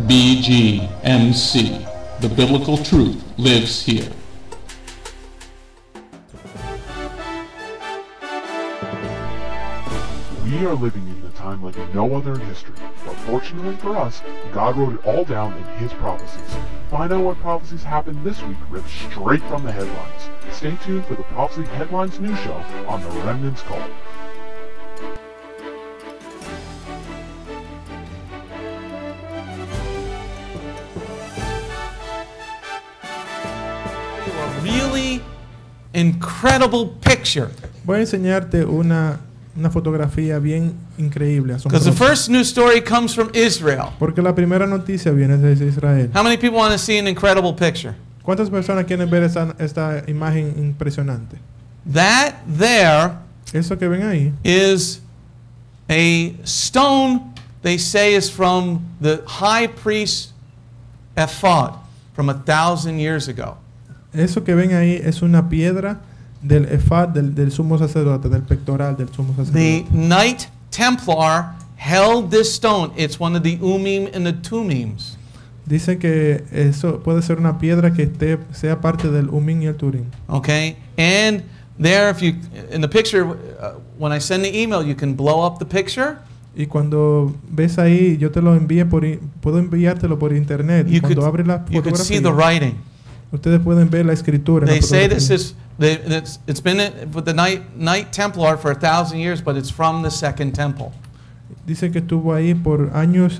BGMC. The biblical truth lives here. We are living in a time like no other in history, but fortunately for us, God wrote it all down in His prophecies. Find out what prophecies happened this week ripped straight from the headlines. Stay tuned for the Prophecy Headlines News Show on The Remnant's Call. A really incredible picture. Voy a enseñarte una fotografía bien increíble, Because the asombrosa. first news story comes from Israel. Porque la primera noticia viene desde Israel. How many people want to see an incredible picture? ¿Cuántas personas quieren ver esta imagen impresionante? That there Eso que ven ahí is a stone they say is from the high priest ephod from 1,000 years ago. Eso que ven ahí es una piedra del efod del sumo sacerdote, del pectoral del sumo The sacerdote. Knight Templar held this stone. It's one of the Urim and the Tumims. Dice que eso puede ser una piedra que sea parte del Umim y el Turim. Okay? And there, if you, in the picture, when I send the email, you can blow up the picture. Y cuando ves ahí, yo te lo envíe puedo enviártelo por internet. Y You cuando could, abres la you could see the fotografía, writing. ustedes pueden ver la escritura. en la They say fotografía. this is, it's been with the Knight Templar for 1,000 years, but it's from the Second Temple. Dice que estuvo ahí por años,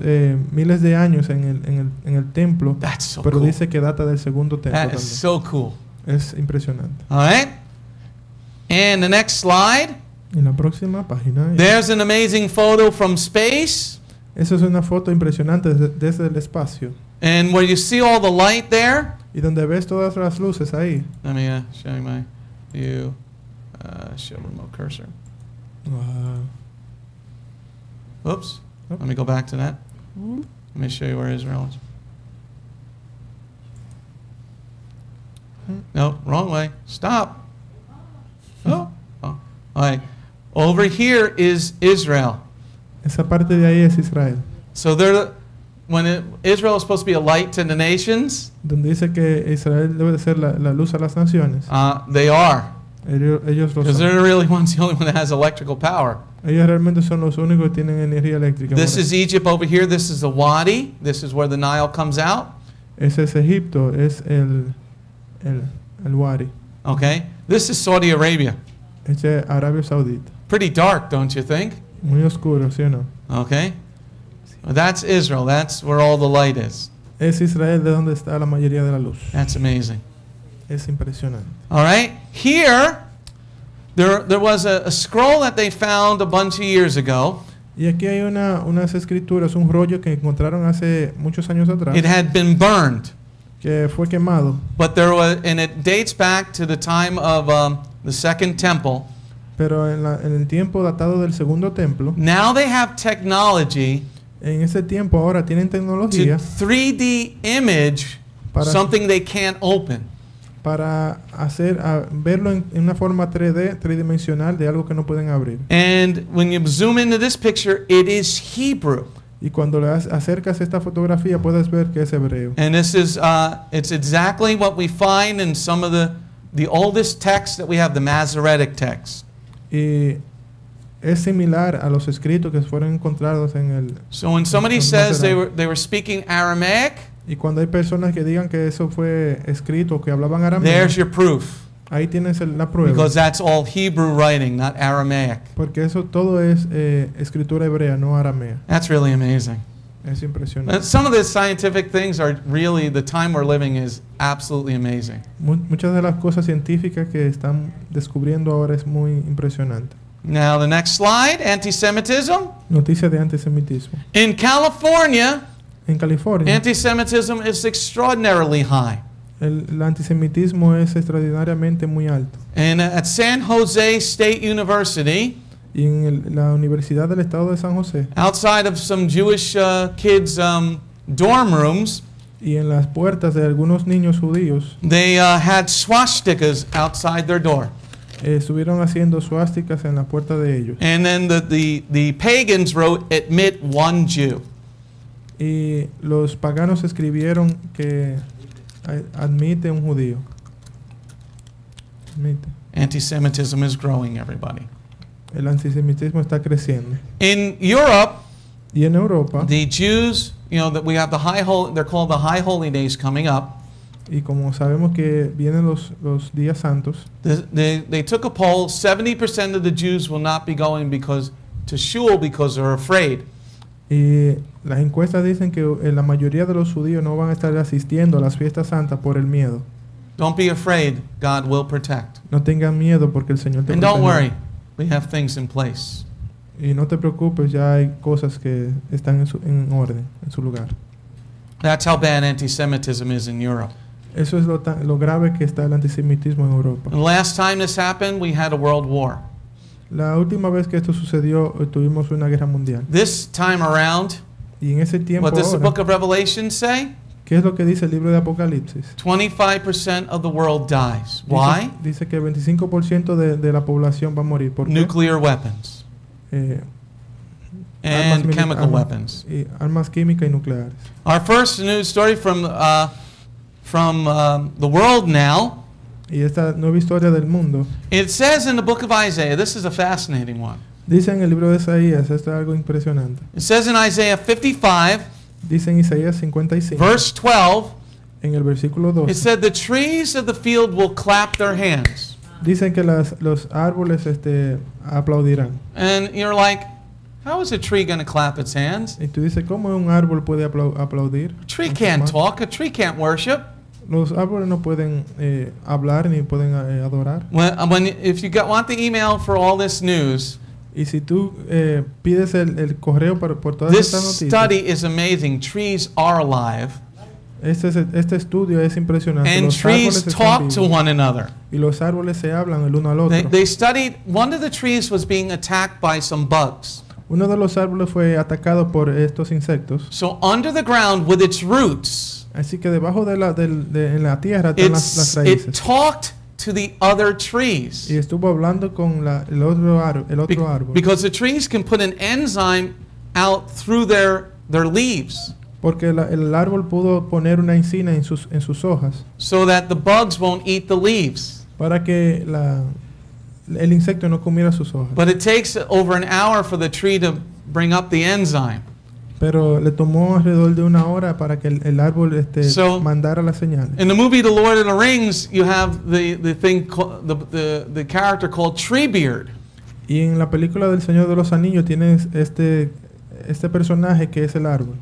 miles de años en el templo, That's so pero cool. dice que data del segundo templo That is también. so cool. Es impresionante. All right? And the next slide. En la próxima página, There's an amazing photo from space. esa es una foto impresionante desde el espacio. And where you see all the light there. Y donde ves todas las luces ahí. Let me show you my view. Show remote cursor. Wow. Oops. Oh. Let me go back to that. Let me show you where Israel is. No, wrong way. Stop. Oh. All right. Over here is Israel. Esa parte de ahí es Israel. So Israel is supposed to be a light to the nations. Donde dice que Israel debe de ser la luz a las naciones. They are. Ellos lo Because son. they're really the only one that has electrical power. Ellos realmente son los únicos que tienen energía eléctrica. This Bueno, is Egypt over here. This is the Wadi. This is where the Nile comes out. ese es Egipto, es el Wadi. Okay. This is Saudi Arabia. Ese es Arabia Saudita. Pretty dark, don't you think? Muy oscuro, ¿sí o no? Okay. Well, that's Israel. That's where all the light is. Es Israel de donde está la mayoría de la luz. That's amazing. Es impresionante. All right. Here, there was a scroll that they found a bunch of years ago. Y aquí hay unas escrituras, un rollo que encontraron hace muchos años atrás, It had been burned, que fue quemado, but and it dates back to the time of the Second Temple. pero en el tiempo datado del segundo templo, Now they have technology en ese tiempo ahora tienen to tecnología 3D image Para- something they can't open. para verlo en una forma 3D, tridimensional de algo que no pueden abrir. And when you zoom into this picture, it is Hebrew. Y cuando le acercas esta fotografía puedes ver que es hebreo. And this is, it's exactly what we find in some of the oldest texts that we have, the Masoretic text. Y es similar a los escritos que fueron encontrados en el... So when somebody Los says they Masoretic. were speaking Aramaic, Y cuando hay personas que digan que eso fue escrito, que hablaban arameo, there's your proof. ahí tienes la prueba. Because that's all Hebrew writing, not Aramaic. Porque eso todo es escritura hebrea, no aramea. That's really amazing. Es impresionante. Some of the scientific things are really, the time we're living is absolutely amazing. Muchas de las cosas científicas que están descubriendo ahora es muy impresionante. Now the next slide, anti-Semitism. Noticia de antisemitismo. In California, En California, anti-Semitism is extraordinarily high. el antisemitismo es extraordinariamente muy alto. And at San Jose State University, Y en la Universidad del Estado de San José, outside of some Jewish kids' dorm rooms, y en las puertas de algunos niños judíos, they had swastikas outside their door. estuvieron haciendo suásticas en la puerta de ellos. And then the pagans wrote, "Admit one Jew." Y los paganos escribieron que admite un judío. Admite. Anti-Semitism is growing, everybody. El antisemitismo está creciendo. In Europe, Y en Europa, the Jews, that we have they're called the High Holy Days coming up. y como sabemos que vienen los días santos, They took a poll. 70% of the Jews will not be going to shul because they're afraid. y las encuestas dicen que la mayoría de los judíos no van a estar asistiendo a las fiestas santas por el miedo. Don't be afraid. God will protect. No tengan miedo porque el Señor te And don't protegerá. worry. We have things in place. Y no te preocupes, ya hay cosas que están en orden, en su lugar. That's how bad anti-Semitism is in Europe. Eso es lo grave que está el antisemitismo en Europa. The last time this happened, we had a world war. La última vez que esto sucedió, tuvimos una guerra mundial. This time around, Y en ese tiempo what does the ahora, book of Revelation say? ¿qué es lo que dice el libro de Apocalipsis? 25% of the world dies. Why? Dice que el 25% de la población va a morir. ¿Por qué? Nuclear weapons Armas and chemical armas- weapons. y armas químicas y nucleares. Our first news story from the world now. Y esta nueva historia del mundo, It says in the book of Isaiah, this is a fascinating one. dice en el libro de Isaías, esto es algo impresionante. It says in Isaiah 55, Dice en Isaías 55, verse 12, en el versículo it 12, said, the trees of the field will clap their hands. dicen que los árboles aplaudirán. And you're like, how is a tree going to clap its hands? Y tú dices, ¿cómo un árbol puede aplaudir? A tree con sus can't manos? talk. A tree can't worship. Los árboles no pueden hablar ni pueden adorar. If you want the email for all this news, Y si tú pides el correo por todas this estas noticias, study is amazing. Trees are alive, este estudio es impresionante. and Los trees árboles están talk to vivos, one another. y los árboles se hablan el uno al otro. They studied, one of the trees was being attacked by some bugs. Uno de los árboles fue atacado por estos insectos. So under the ground with its roots, Así que debajo en la tierra están las it raíces. talked to the other trees. Y estuvo hablando con el otro árbol. Because the trees can put an enzyme out through their leaves Porque el árbol pudo poner una encina en sus hojas so that the bugs won't eat the leaves. para que el insecto no comiera sus hojas. But it takes over an hour for the tree to bring up the enzyme. Pero le tomó alrededor de una hora para que el árbol So, mandara las señales. In the movie The Lord of the Rings, you have the character called Treebeard. Y en la película del Señor de los Anillos tienes este personaje que es el árbol.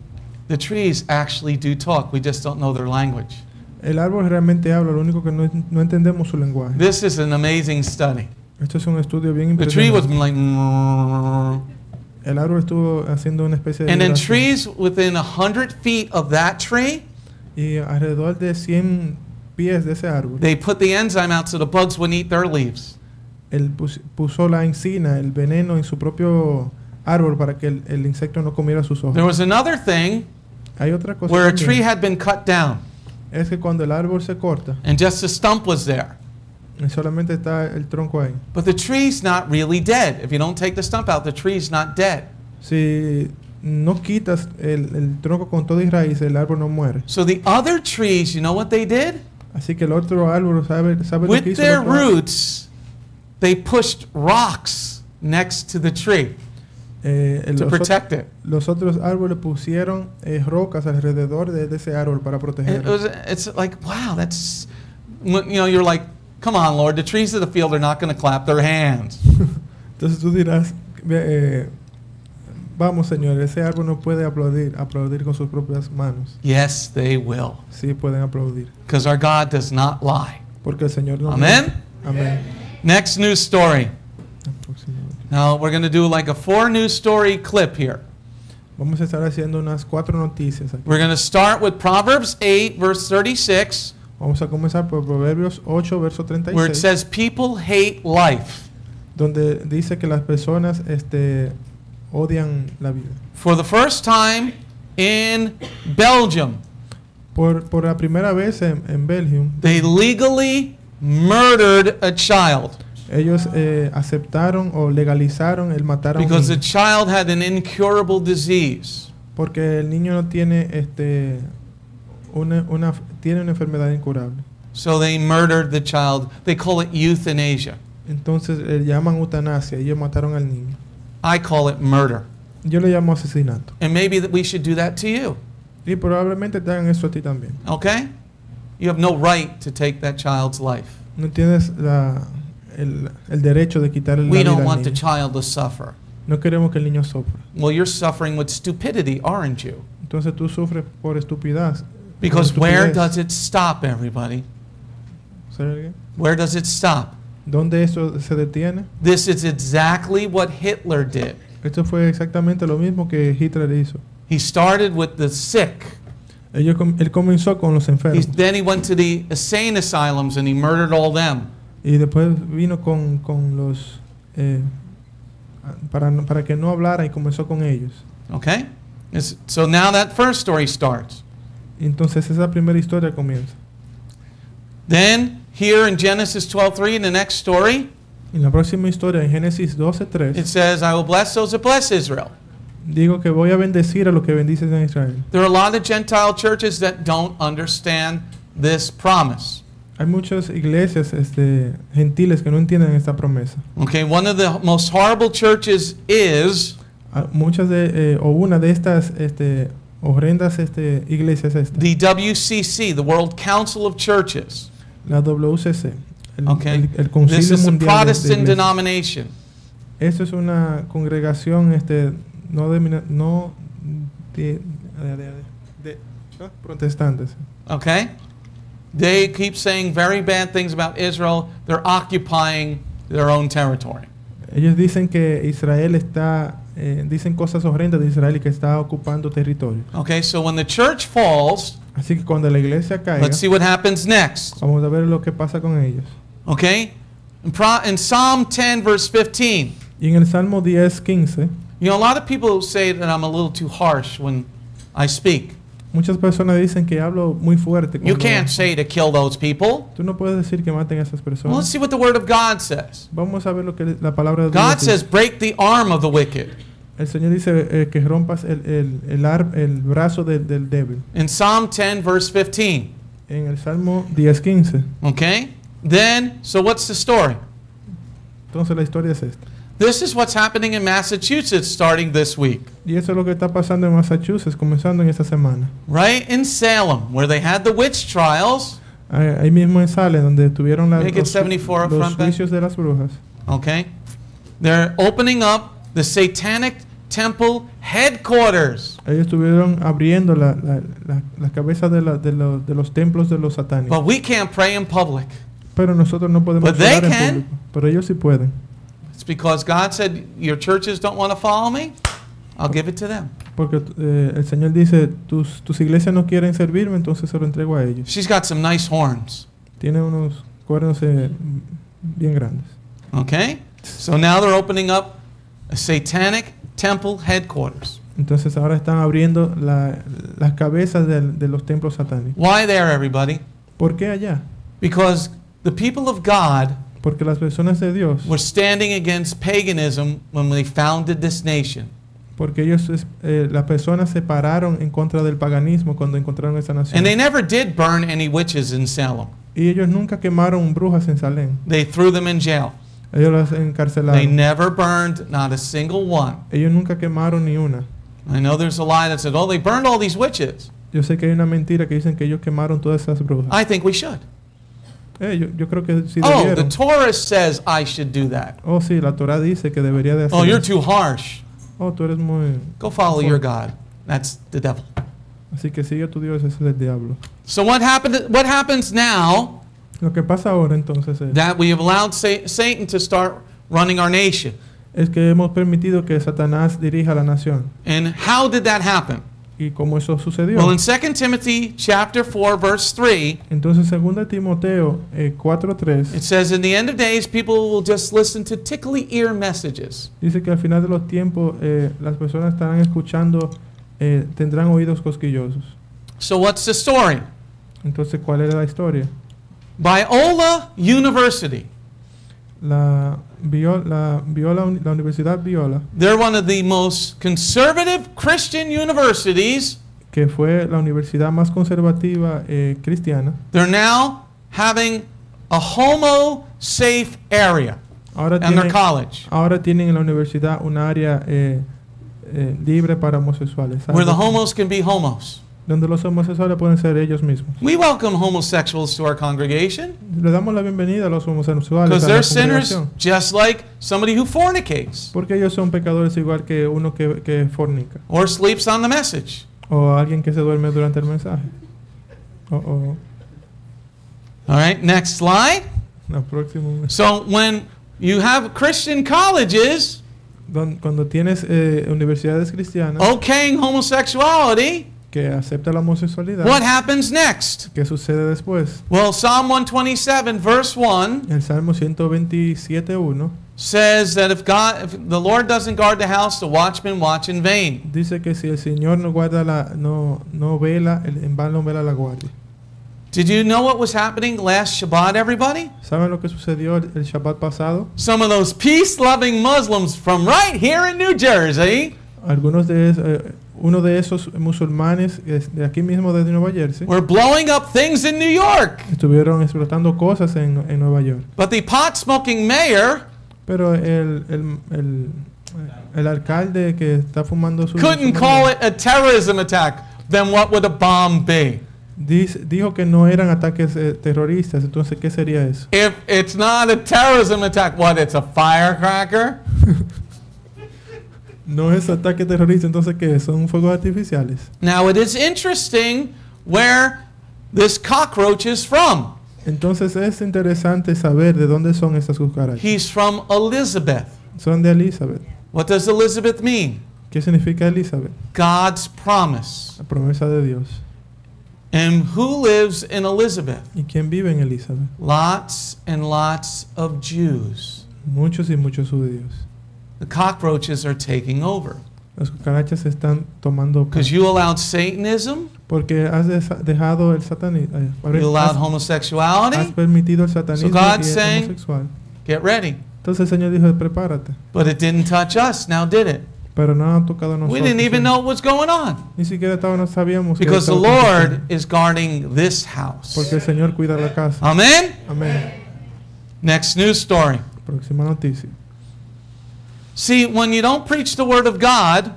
The trees actually do talk. We just don't know their language. El árbol realmente habla, lo único que no entendemos su lenguaje. This is an amazing study. Esto es un estudio bien The tree was impresionante. like, El árbol estuvo haciendo una especie de and in vibración. trees within 100 feet of that tree, Y alrededor de 100 pies de ese árbol, they put the enzyme out so the bugs wouldn't eat their leaves. él puso la encina, el veneno en su propio árbol para que el insecto no comiera sus There hojas. was another thing Hay otra cosa where a también, tree had been cut down es que cuando el árbol se corta, and just a stump was there. y solamente está el tronco ahí. But the tree's not really dead. If you don't take the stump out, the tree's not dead. Si no quitas el tronco con todo y raíz, el árbol no muere. So the other trees, you know what they did? Así que el otro árbol sabe lo que With hizo their el otro árbol. roots, they pushed rocks next to the tree to protect it. Los otros árboles pusieron rocas alrededor de ese árbol para protegerlo. It's like, wow, that's, you're like, come on, Lord, the trees of the field are not going to clap their hands. Entonces tú dirás, vamos Señor, ese árbol no puede aplaudir con sus propias manos. Yes, they will. Sí pueden aplaudir, Because our God does not lie. porque el Señor no Amen? miente. Amén. Next news story. Próximo. Now, we're going to do like a 4 news story clip here. Vamos a estar haciendo unas 4 noticias aquí. We're going to start with Proverbs 8, verse 36, Vamos a comenzar por Proverbios 8, verso where it 36, says, people hate life. donde dice que las personas odian la vida. For the first time in Belgium, Por la primera vez en Belgium, they legally murdered a child ellos aceptaron o legalizaron el matar a un because the niño, child had an incurable disease. Porque el niño no tiene tiene una enfermedad incurable. So they murdered the child. They call it euthanasia. Entonces le llaman eutanasia. Ellos mataron al niño. I call it murder. Yo le llamo asesinato. And maybe that we should do that to you. Y probablemente te hagan eso a ti también. Okay? You have no right to take that child's life. No tienes el derecho de quitarle la We vida don't al want the niño. child to suffer. No queremos que el niño sufra. Well, you're suffering with stupidity, aren't you? Entonces tú sufres por estupidez. Because Por where estupidez. does it stop, everybody? ¿Sabe alguien? Where does it stop? ¿Dónde eso se detiene? This is exactly what Hitler did. Esto fue exactamente lo mismo que Hitler hizo. He started with the sick. Él comenzó con los enfermos. Then he went to the insane asylums and he murdered all them. Y después vino con los... para que no hablara y comenzó con ellos. Okay? So now that first story starts. Entonces esa primera historia comienza. Then, here in Genesis 12:3, in the next story, En la próxima historia, en Génesis it 12:3, says, I will bless those that bless Israel. digo que voy a bendecir a los que bendices en Israel. There are a lot of Gentile churches that don't understand this promise. Hay muchas iglesias gentiles que no entienden esta promesa. Okay, one of the most horrible churches is Muchas una de estas horrendas iglesias es esta, the WCC, the World Council of Churches. la WCC, Okay, el this Concilio is a Mundial de Protestant Iglesias. denomination. Esto es una congregación protestantes. Okay, they keep saying very bad things about Israel. They're occupying their own territory. Ellos dicen que Israel dicen cosas horrendas de Israel y que está ocupando territorio. Okay, so when the church falls, Así que cuando la iglesia caiga, let's see what happens next. vamos a ver lo que pasa con ellos. Okay, in Psalm 10, verse 15. Y en el Salmo 10:15, You know, a lot of people say that I'm a little too harsh when I speak. muchas personas dicen que hablo muy fuerte. You cuando- can't say to kill those people. Tú no puedes decir que maten a esas Well, let's personas. see what the Word of God says. Vamos a ver lo que la palabra de Dios God dice. says, break the arm of the wicked. El Señor dice que rompas el brazo del débil. In Psalm 10, verse 15. En el Salmo 10:15. Okay? Then, so what's the story? Entonces la historia es esta. This is what's happening in Massachusetts starting this week. Y eso es lo que está pasando en Massachusetts comenzando en esta semana. Right in Salem, where they had the witch trials. Ahí mismo en Salem, donde tuvieron Make it 74 up los front, Ben. juicios de las brujas. Okay? They're opening up the Satanic Temple headquarters. Ellos estuvieron abriendo las cabezas de los templos de los satánicos. But we can't pray in public. Pero nosotros no podemos But they orar en can. público. Pero ellos sí pueden. It's because God said, your churches don't want to follow me? I'll give it to them. Porque el Señor dice, tus iglesias no quieren servirme, entonces se lo entrego a ellos. She's got some nice horns. Tiene unos cuernos bien grandes. Okay? So now they're opening up a Satanic Temple headquarters. Entonces ahora están abriendo las cabezas de los templos satánicos. Why there, everybody? ¿Por qué allá? Because the people of God Porque las personas de Dios, were standing against paganism when they founded this nation. porque ellos, las personas se pararon en contra del paganismo cuando encontraron esa nación. And they never did burn any witches in Salem. Y ellos nunca quemaron brujas en Salem. They threw them in jail. Ellos las They encarcelaron. never burned not a single one. Ellos nunca quemaron ni una. I know there's a lie that said, oh, they burned all these witches. Yo sé que hay una mentira que dicen que ellos quemaron todas esas brujas. I think we should. Yo creo que sí Oh, the debieron. Torah says I should do that. Oh, sí, la Torah dice que debería de hacer. Oh, you're eso. too harsh. Oh, tú eres muy... Go follow your God. That's the devil. Así que sigue a tu Dios, ese es el diablo. So what happens now Lo que pasa ahora entonces that we have allowed Satan to start running our nation? es que hemos permitido que Satanás dirija la nación. And how did that happen? ¿Y cómo eso sucedió? Well, in 2 Timothy chapter 4 verse 3, Entonces, 2 Timoteo 4:3 it says, in the end of days, people will just listen to tickly ear messages. dice que al final de los tiempos las personas estarán escuchando, tendrán oídos cosquillosos. So what's the story? Entonces, ¿cuál era la historia? Biola University la Universidad Biola, They're one of the most conservative Christian universities. que fue la universidad más conservativa cristiana, They're now having a homo-safe area ahora in their tienen, college, ahora tienen en la universidad un área libre para homosexuales, where the algo homos can be homos. donde los homosexuales pueden ser ellos mismos. We welcome homosexuals to our congregation Le damos la bienvenida a los homosexuales because a la they're sinners congregación, just like somebody who fornicates porque ellos son pecadores igual que uno que fornica or sleeps on the message. o alguien que se duerme durante el mensaje. O All right, next slide. la próxima. So when you have Christian colleges Cuando tienes universidades cristianas okaying homosexuality, que aceptan la homosexualidad, what happens next? ¿qué sucede después? Well, Psalm 127, verse 1 El Salmo 127:1 says that if the Lord doesn't guard the house, the watchmen watch in vain. dice que si el Señor no guarda no vela, en vano vela la guardia. Did you know what was happening last Shabbat, everybody? ¿Saben lo que sucedió el Shabbat pasado? Some of those peace-loving Muslims from right here in New Jersey Uno de esos musulmanes de aquí mismo de Nueva Jersey were blowing up things in New York. estuvieron explotando cosas en Nueva York. But the pot-smoking mayor Pero el alcalde que está fumando su couldn't call it a terrorism attack. Then what would a bomb be? dijo que no eran ataques terroristas. Entonces, ¿qué sería eso? If it's not a terrorism attack, what, it's a firecracker? No es ataque terrorista, entonces ¿qué? Son fuegos artificiales. Now it is interesting where this cockroach is from. Entonces es interesante saber de dónde son estas cucarachas. He's from Elizabeth. Son de Elizabeth. What does Elizabeth mean? ¿Qué significa Elizabeth? God's promise. La promesa de Dios. And who lives in Elizabeth? ¿Y quién vive en Elizabeth? Lots and lots of Jews. Muchos y muchos judíos. The cockroaches are taking over. Las cucarachas están tomando Because you allowed Satanism, porque has dejado el satanismo. you allowed Has homosexuality. permitido el satanismo So God's y el saying- homosexual. Get ready. Entonces el Señor dijo, prepárate. But it didn't touch us, now did it? Pero no han tocado a nosotros. We didn't even know what was going on. Ni siquiera no sabíamos que Because the estaba Lord aconteciendo. is guarding this house. Porque el Señor cuida la casa. Amen? Amén. Next news story. Próxima noticia. See, when you don't preach the word of God,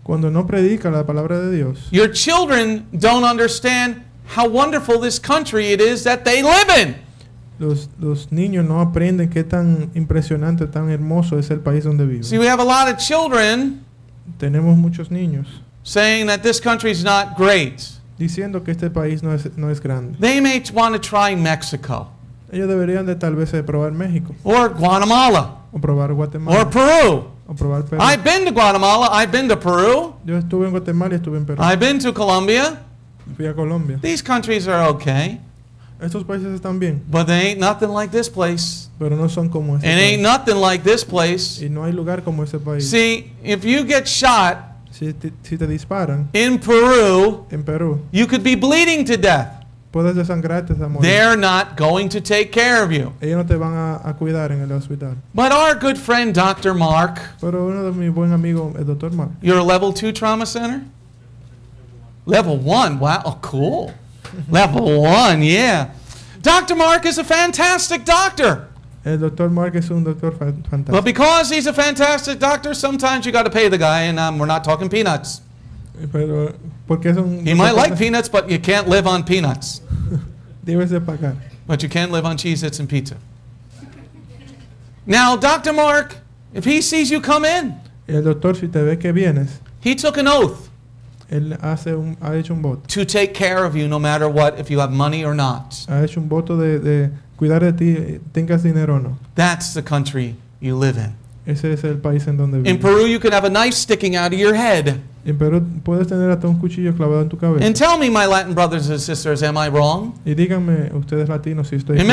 Cuando no predica la palabra de Dios, your children don't understand how wonderful this country it is that they live in. los niños no aprenden qué tan impresionante, tan hermoso es el país donde viven. See, we have a lot of children Tenemos muchos niños saying that this country is not great. diciendo que este país no es grande. They may want to try Mexico Ellos deberían de tal vez probar México, or Guatemala o probar Guatemala, or Peru. o probar Perú. I've been to Guatemala, I've been to Peru, Yo estuve en Guatemala y estuve en Perú. I've been to Colombia. Fui a Colombia. These countries are okay, Estos países están bien, but they ain't nothing like this place. pero no son como ese It ain't país. nothing like this place. Y no hay lugar como ese país. See, if you get shot Si te disparan in Peru, en Perú, you could be bleeding to death. puedes desangrarte a morir. They're not going to take care of you. Ellos no te van a cuidar en el hospital. But our good friend Dr. Mark, Pero uno de mis buen amigos, el doctor Mark, you're a level 2 trauma center? Level 1, wow, oh, cool. Level 1, yeah. Dr. Mark is a fantastic doctor. el doctor Mark es un doctor But fantástico. because he's a fantastic doctor, sometimes you got to pay the guy, and we're not talking peanuts. Pero porque es un He might like peanuts, but you can't live on peanuts. debes de pagar. But you can live on Cheez-Its and pizza. Now, Dr. Mark, if he sees you come in, El doctor, si te ve que vienes, he took an oath él ha hecho un voto. to take care of you no matter what, if you have money or not. Ha hecho un voto de cuidar de ti, tengas dinero o no. That's the country you live in. Ese es el país en donde In vives. Peru, you can have a knife sticking out of your head. En Perú puedes tener hasta un cuchillo clavado en tu cabeza. And tell me, my Latin brothers and sisters, am I wrong? Y díganme, ustedes latinos, si estoy In equivocado.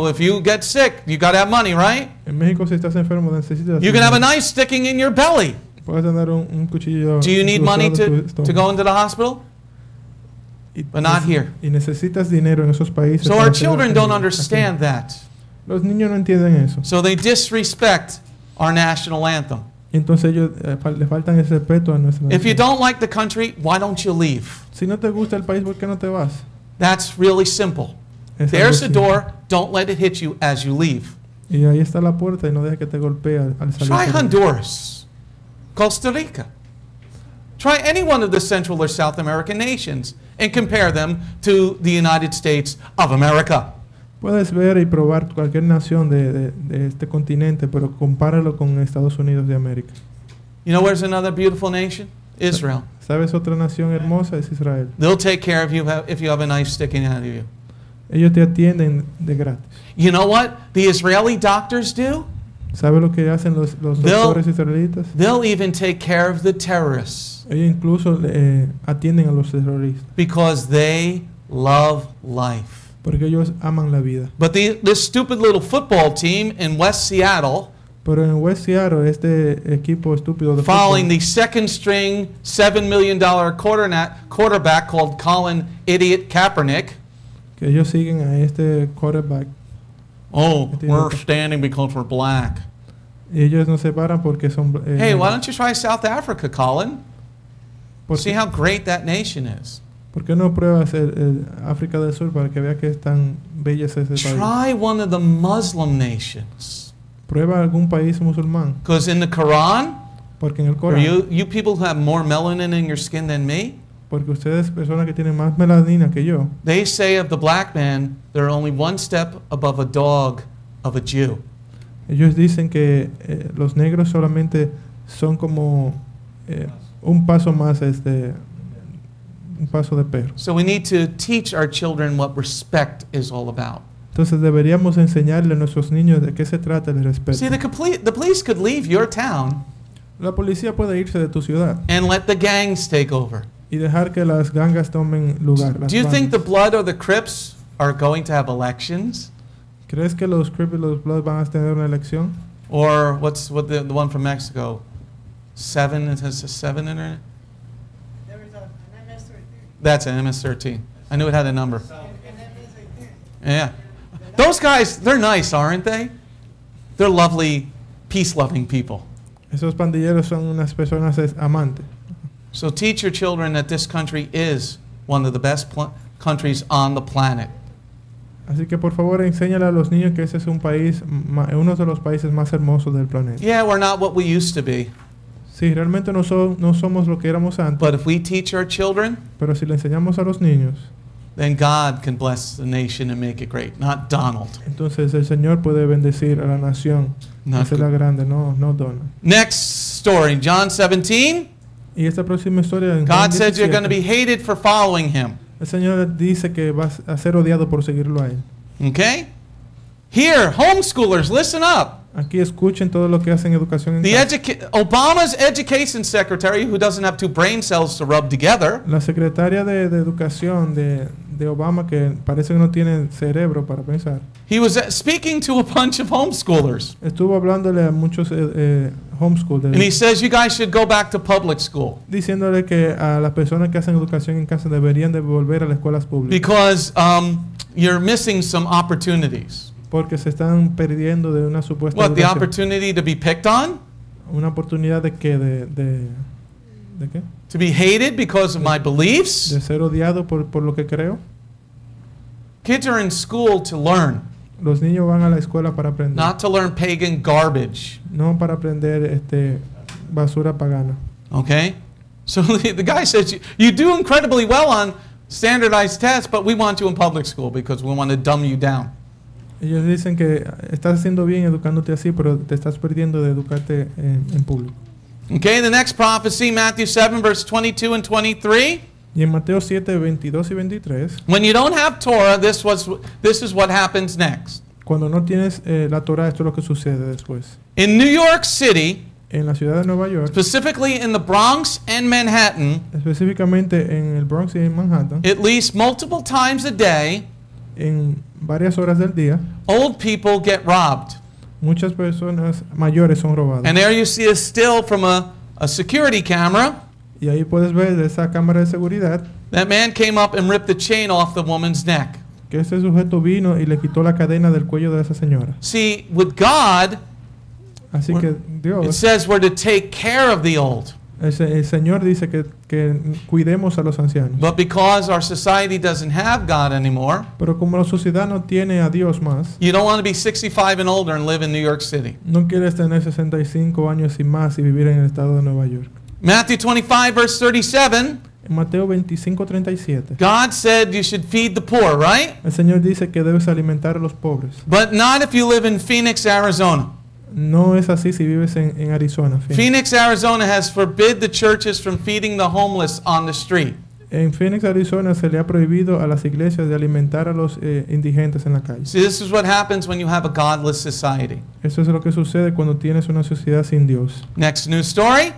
Mexico, if you get sick, you got to have money, right? En México, si estás enfermo, necesitas You can have a dinero. knife sticking in your belly. Puedes tener un cuchillo. Do you need money incrustado en tu to estómago. go into the hospital? Y but not here. Y necesitas dinero en esos países. So para our hacer children aquí. don't understand that. Los niños no entienden eso. So they disrespect our national anthem. Entonces ellos le faltan ese respeto a nuestra If you nación. don't like the country, why don't you leave? Si no te gusta el país, ¿por qué no te vas? That's really simple. Es There's the algo simple. door. Don't let it hit you as you leave. Y ahí está la puerta y no deja que te golpee al salir. Try por ahí. Honduras, Costa Rica. Try any one of the Central or South American nations and compare them to the United States of America. Puedes ver y probar cualquier nación de este continente, pero compáralo con Estados Unidos de América. You know where's another beautiful nation? Israel. ¿Sabes otra nación hermosa? Es Israel. They'll take care of you if you have a knife sticking out of you. Ellos te atienden de gratis. You know what the Israeli doctors do? ¿Sabes lo que hacen los doctores israelitas? They'll even take care of the terrorists Ellos incluso atienden a los terroristas, because they love life. porque ellos aman la vida. But this stupid little football team in West Seattle, Pero en West Seattle, este equipo estúpido de following fútbol, the second string $7 million quarterback called Colin Idiot Kaepernick. que ellos siguen a este quarterback, Oh, Este we're idiota. standing because we're black. y ellos no se paran porque son Hey, why don't you try South Africa, Colin? ¿por See qué, how great that nation is. por qué no pruebas el África del Sur para que vea que es tan bella ese país? Try one of the Muslim nations. Prueba algún país musulmán, Because in the Quran, porque en el for Corán, you people who have more melanin in your skin than me, porque ustedes, personas que tienen más melanina que yo, they say of the black man, they're only one step above a dog of a Jew. ellos dicen que los negros solamente son como un paso más, un paso de perro. So we need to teach our children what respect is all about. Entonces deberíamos enseñarle a nuestros niños de qué se trata el respeto. See, the police could leave your town La policía puede irse de tu ciudad and let the gangs take over. y dejar que las gangas tomen lugar. las Do you think the bandas. Blood or the Crips are going to have elections? ¿Crees que los Crips y los Bloods van a tener una elección? Or what's the one from Mexico? Seven, it has a 7 in it? There is an MS-13. That's an MS-13. I knew it had a number. Yeah. Those guys, they're nice, aren't they? They're lovely, peace-loving people. Esos pandilleros son unas personas amantes. So teach your children that this country is one of the best countries on the planet. Así que por favor enséñale a los niños que ese es un país, uno de los países más hermosos del planeta. Yeah, we're not what we used to be, Sí, realmente no somos lo que éramos antes, but if we teach our children, pero si le enseñamos a los niños, then God can bless the nation and make it great, not Donald. entonces el Señor puede bendecir a la nación, Not hacerla grande, no Donald. Next story, John 17. Y esta próxima historia en God Juan said you're going to 17, be hated for following him. el Señor dice que vas a ser odiado por seguirlo a él. Okay? Here, homeschoolers, listen up. Aquí escuchen todo lo que hacen educación en The casa. Obama's education secretary, who doesn't have two brain cells to rub together, La secretaria de educación de Obama, que parece que no tiene cerebro para pensar, he was speaking to a bunch of homeschoolers. estuvo hablándole a muchos homeschool, And he says, you guys should go back to public school. diciéndole que a las personas que hacen educación en casa deberían de volver a las escuelas públicas, Because you're missing some opportunities. porque se están perdiendo de una supuesta What, the educación. opportunity to be picked on? Una oportunidad de que ¿de qué? To be hated because of my De beliefs? ser odiado por lo que creo. Kids are in school to learn, Los niños van a la escuela para aprender, not to learn pagan garbage. no para aprender basura pagana. Okay? So the guy says, you do incredibly well on standardized tests, but we want you in public school because we want to dumb you down. Ellos dicen que estás haciendo bien educándote así, pero te estás perdiendo de educarte en público. Okay, the next prophecy, Matthew 7, verse 22 and 23. Y en Mateo 7, 22 y 23, When you don't have Torah, this is what happens next. cuando no tienes la Torah, esto es lo que sucede después. In New York City, En la ciudad de Nueva York, specifically in the Bronx and Manhattan, específicamente en el Bronx y en Manhattan, at least multiple times a day, en varias horas del día, old people get robbed. muchas personas mayores son robadas. And there you see a still from a security camera. Y ahí puedes ver de esa cámara de seguridad That man came up and ripped the chain off the woman's neck. que este sujeto vino y le quitó la cadena del cuello de esa señora. See, with God, Así que it Dios, says we're to take care of the old. el Señor dice que cuidemos a los ancianos. But because our society doesn't have God anymore, Pero como la sociedad no tiene a Dios más, you don't want to be 65 and older and live in New York City. no quieres tener 65 años y más y vivir en el estado de Nueva York. Matthew 25, verse 37, En Mateo 25:37, God said you should feed the poor, right? el Señor dice que debes alimentar a los pobres. But not if you live in Phoenix, Arizona. No es así si vives en Arizona. Phoenix, Arizona has forbid the churches from feeding the homeless on the street. En Phoenix, Arizona, se le ha prohibido a las iglesias de alimentar a los indigentes en la calle. See, this is what happens when you have a godless society. Eso es lo que sucede cuando tienes una sociedad sin Dios. Next news story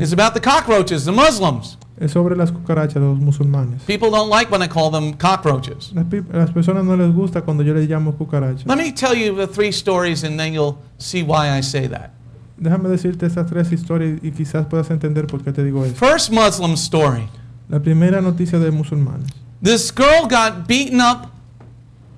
is about the cockroaches, the Muslims. Es sobre las cucarachas, los musulmanes. People don't like when I call them cockroaches. Las personas no les gusta cuando yo les llamo cucarachas. Let me tell you the 3 stories and then you'll see why I say that. Déjame decirte estas 3 historias y quizás puedas entender por qué te digo eso. First Muslim story. La primera noticia de musulmanes. This girl got beaten up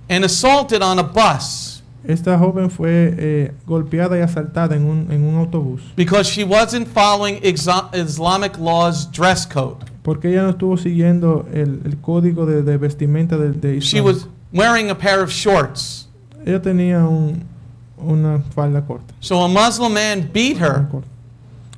and assaulted on a bus Esta joven fue golpeada y asaltada en un autobús because she wasn't following Islamic law's dress code. porque ella no estuvo siguiendo el código de vestimenta de She Islam. was wearing a pair of shorts. Ella tenía una falda corta. So a Muslim man beat her corta.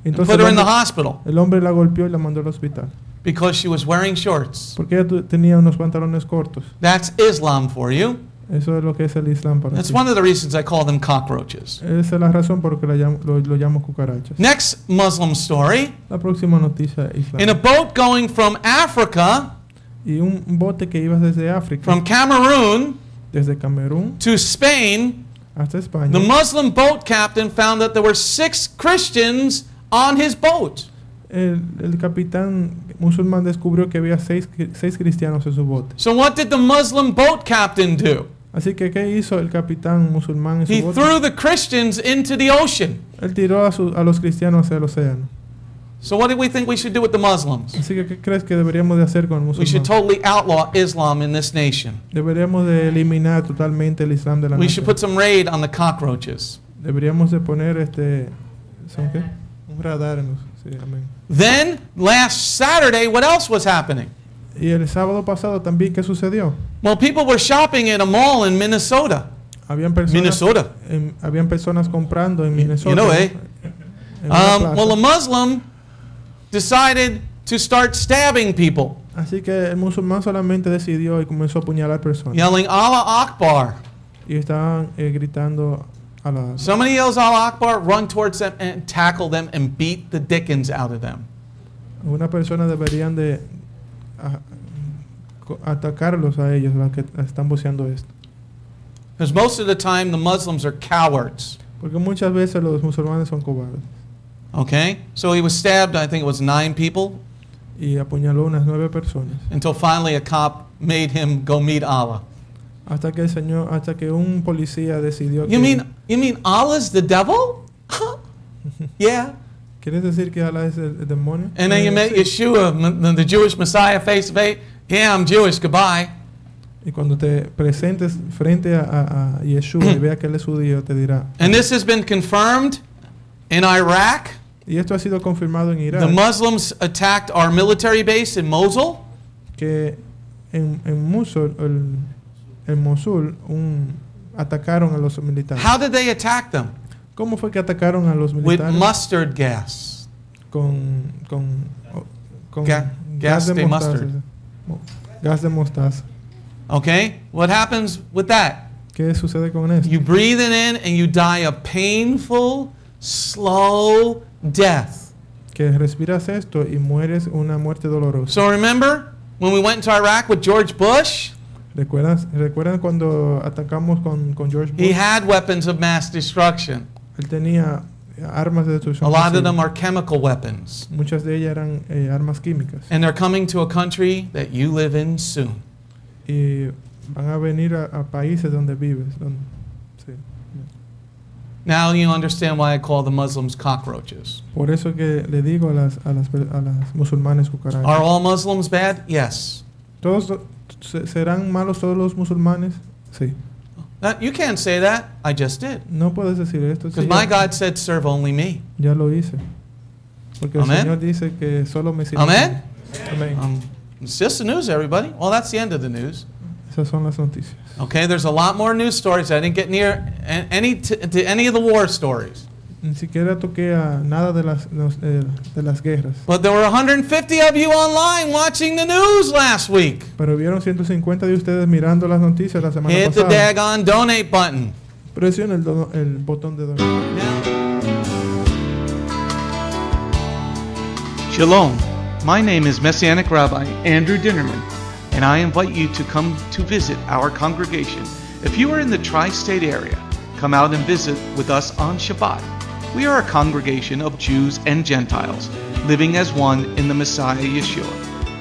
and Entonces put her in the hospital el hombre la golpeó y la mandó al hospital because she was wearing shorts. porque ella tenía unos pantalones cortos. That's Islam for you. Eso es lo que es el Islam para That's ti. one of the reasons I call them cockroaches. Esa es la razón por la que lo llamo cucarachas. Next Muslim story. La próxima noticia In a islam. boat going from Africa, Y un bote que iba desde África, from Cameroon desde Camerún to Spain, hasta España, the Muslim boat captain found that there were 6 Christians on his boat. el capitán musulmán descubrió que había 6 cristianos en su bote. So what did the Muslim boat captain do? Así que, ¿qué hizo el capitán musulmán en su He bote? threw the Christians into the ocean. Él tiró a los cristianos hacia el océano. So what do we think we should do with the Muslims? Así que, ¿qué crees que deberíamos de hacer con el We should musulmán? totally outlaw Islam in this nation. Deberíamos de eliminar totalmente el Islam de la We should nación. put some raid on the cockroaches. Deberíamos de poner ¿son qué? Un radar en los, sí, amén. Then, last Saturday, what else was happening? Y el sábado pasado también, ¿qué sucedió? Well, people were shopping at a mall in Minnesota. Habían personas, Minnesota. habían personas comprando en Minnesota. You know, ¿no? eh? En una plaza. Well, a Muslim decided to start stabbing people, Así que el musulmán solamente decidió y comenzó a apuñalar personas. yelling Allah Akbar. Y estaban gritando a la... Somebody yells Allah Akbar, run towards them and tackle them and beat the dickens out of them. Una persona deberían de atacarlos a ellos, los que están voceando esto. Because most of the time the Muslims are cowards. Porque muchas veces los musulmanes son cobardes. Okay? So he was stabbed, I think it was 9 people, Y apuñaló unas 9 personas. until finally a cop made him go meet Allah. Hasta que un policía decidió You que... mean Allah's the devil? Yeah. ¿Quieres decir que Allah es el demonio? And then you met Sí. Yeshua, the Jewish Messiah, face to face. Yeah, I'm Jewish. Goodbye. Y cuando te presentes frente a Yeshua y vea que él es judío, te dirá. And this has been confirmed in Iraq. Y esto ha sido confirmado en Irak. The Muslims attacked our military base in Mosul. Que en Mosul, en Mosul atacaron a los militares. How did they attack them? ¿Cómo fue que atacaron a los With militares? mustard gas. Con Gas de mustard. Gas de mostaza. Okay? What happens with that? ¿Qué sucede con esto? You breathe it in and you die a painful, slow death. Que respiras esto y mueres una muerte dolorosa. So remember when we went into Iraq with George Bush? ¿Recuerdan cuando atacamos con George Bush? He had weapons of mass destruction. Él tenía armas de A destrucción lot of masiva. them are chemical weapons. Muchas de ellas eran armas químicas. And they're coming to a country that you live in soon. Y van a venir a países donde vives. Sí. Now you understand why I call the Muslims cockroaches. Por eso que le digo a las musulmanes Are cucarachas. all Muslims bad? Yes. Todos ¿Serán malos todos los musulmanes? Sí. You can't say that. I just did. No puedes decir esto. Because Sí, my ya, God said, serve only me. ya lo hice. Porque el Amén. Señor dice que solo me sirve. Amen? Amén. It's just the news, everybody. Well, that's the end of the news. Esas son las noticias. Okay, there's a lot more news stories. I didn't get near to any of the war stories. Ni siquiera toqué a nada de las guerras. But there were 150 of you online watching the news last week. Pero vieron 150 de ustedes mirando las noticias la semana Hit the pasada. daggone donate button. Presiona el botón de donar. Shalom. My name is Messianic Rabbi Andrew Dinnerman, and I invite you to come to visit our congregation. If you are in the tri-state area, come out and visit with us on Shabbat. We are a congregation of Jews and Gentiles, living as one in the Messiah Yeshua.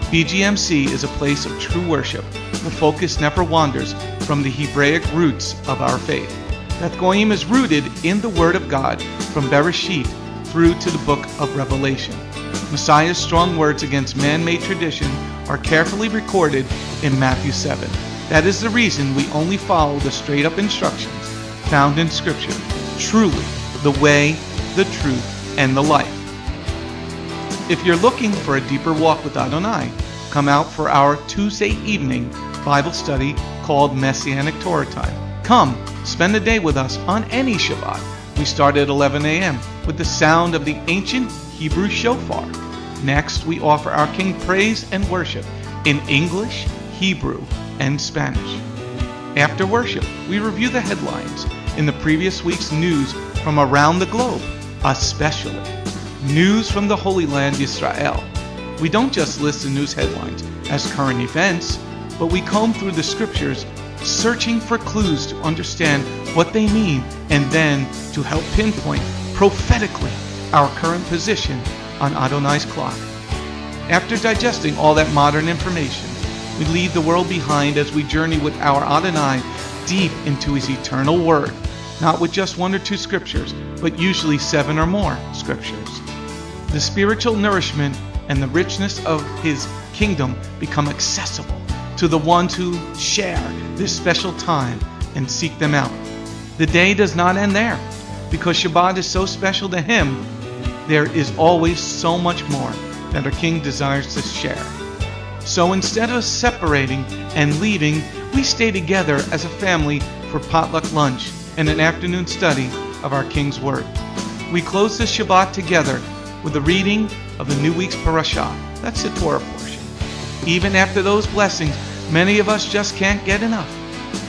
BGMC is a place of true worship. The focus never wanders from the Hebraic roots of our faith. Beth Goyim is rooted in the Word of God from Bereshit through to the book of Revelation. Messiah's strong words against man-made tradition are carefully recorded in Matthew 7. That is the reason we only follow the straight-up instructions found in Scripture. Truly, the way, the truth, and the life. If you're looking for a deeper walk with Adonai, come out for our Tuesday evening Bible study called Messianic Torah Time. Come, spend a day with us on any Shabbat. We start at 11 a.m. with the sound of the ancient Hebrew shofar. Next, we offer our King praise and worship in English, Hebrew, and Spanish. After worship, we review the headlines in the previous week's news from around the globe, especially news from the Holy Land, Israel. We don't just list the news headlines as current events, but we comb through the scriptures, searching for clues to understand what they mean and then to help pinpoint prophetically our current position on Adonai's clock. After digesting all that modern information, we leave the world behind as we journey with our Adonai deep into his eternal word, not with just one or two scriptures, but usually 7 or more scriptures. The spiritual nourishment and the richness of his kingdom become accessible to the ones who share this special time and seek them out. The day does not end there. Because Shabbat is so special to him, there is always so much more that our King desires to share. So instead of separating and leaving, we stay together as a family for potluck lunch and an afternoon study of our King's Word. We close the Shabbat together with the reading of the new week's parashah. That's the Torah portion. Even after those blessings, many of us just can't get enough.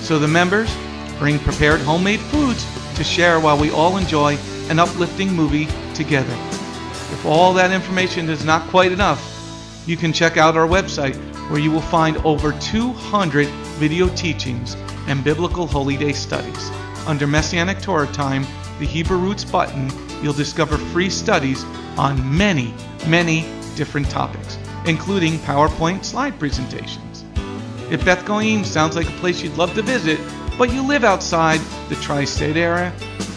So the members bring prepared homemade foods to share while we all enjoy an uplifting movie together. If all that information is not quite enough, you can check out our website where you will find over 200 video teachings and biblical holy day studies. Under Messianic Torah Time, the Hebrew Roots button, you'll discover free studies on many different topics, including PowerPoint slide presentations. If Beth Goyim sounds like a place you'd love to visit, but you live outside the tri-state area,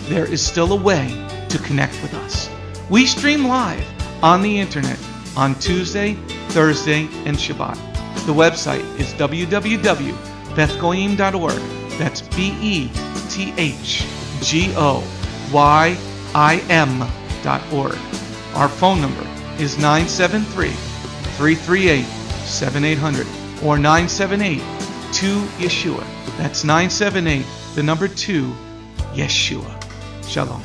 there is still a way to connect with us. We stream live on the internet on Tuesday, Thursday, and Shabbat. The website is www.bethgoyim.org. That's BETHGOYIM.org. Our phone number is 973-338-7800 or 978-2-YESHUA. That's 978, the number 2, Yeshua. Shalom.